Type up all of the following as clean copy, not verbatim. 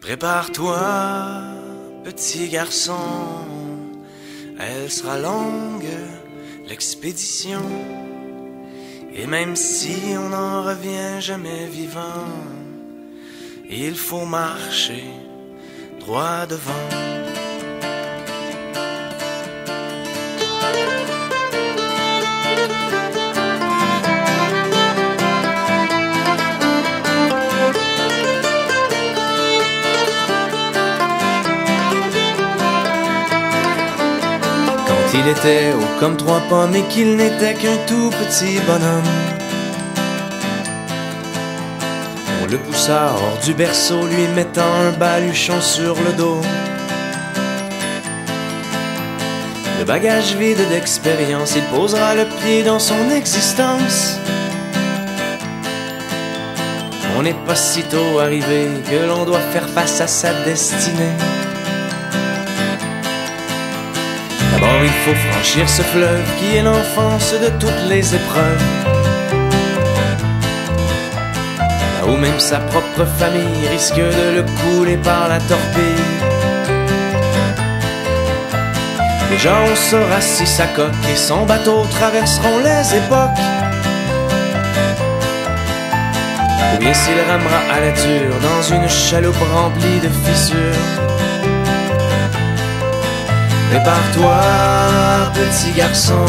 Prépare-toi, petit garçon, elle sera longue, l'expédition. Et même si on n'en revient jamais vivant, il faut marcher droit devant. Il était haut comme 3 pommes et qu'il n'était qu'un tout petit bonhomme. On le poussa hors du berceau, lui mettant un baluchon sur le dos. Le bagage vide d'expérience, il posera le pied dans son existence. On n'est pas si tôt arrivé que l'on doit faire face à sa destinée. D'abord il faut franchir ce fleuve qui est l'enfance de toutes les épreuves, là où même sa propre famille risque de le couler par la torpille. Déjà on saura si sa coque et son bateau traverseront les époques, ou bien s'il ramera à la dure dans une chaloupe remplie de fissures. Prépare-toi, petit garçon,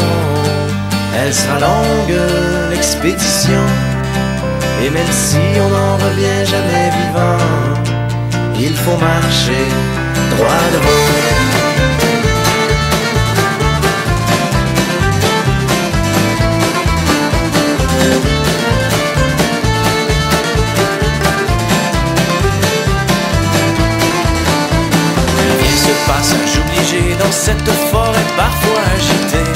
elle sera longue, l'expédition. Et même si on n'en revient jamais vivant, il faut marcher droit devant. Passage obligé dans cette forêt parfois agitée,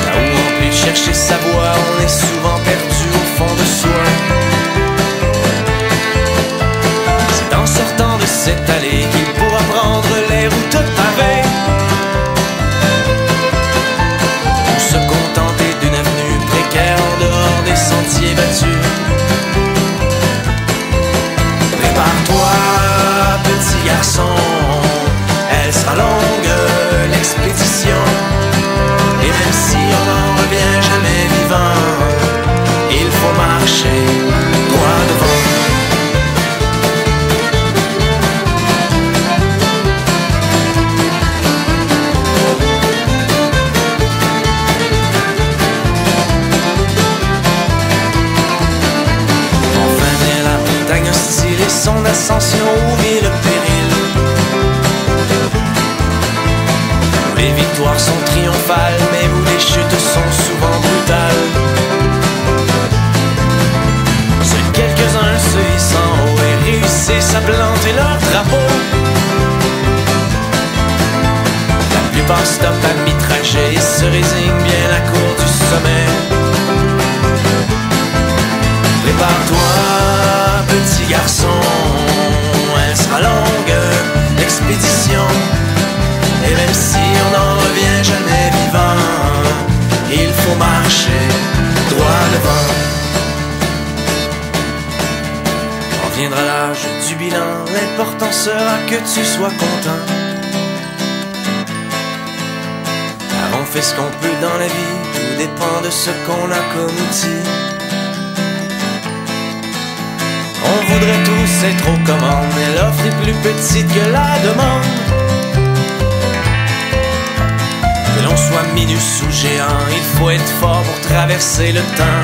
là où on peut chercher sa voie, on est souvent perdu au fond de soi. C'est en sortant de cette allée qu'il pourra prendre les routes pavées, ou se contenter d'une avenue précaire en dehors des sentiers battus. Prépare-toi, petit garçon, elle sera longue, l'expédition. Et même si on n'en revient jamais vivant, il faut marcher droit devant. Enfin vient la montagne hostile et son ascension ouvrit le péril. Les victoires sont triomphales, mais où les chutes sont souvent brutales. Seuls quelques-uns se hissent en haut et réussissent à planter leur drapeau. La plupart stoppent à mi-trajet et se résignent bien à court du sommet. Prépare-toi, petit garçon, elle sera longue, l'expédition. Et même si on n'en revient jamais vivant, il faut marcher droit devant. Quand viendra l'âge du bilan, l'important sera que tu sois content. Car on fait ce qu'on peut dans la vie, tout dépend de ce qu'on a comme outil. On voudrait tous être aux commandes, mais l'offre est plus petite que la demande. Que l'on soit minus ou géant, il faut être fort pour traverser le temps.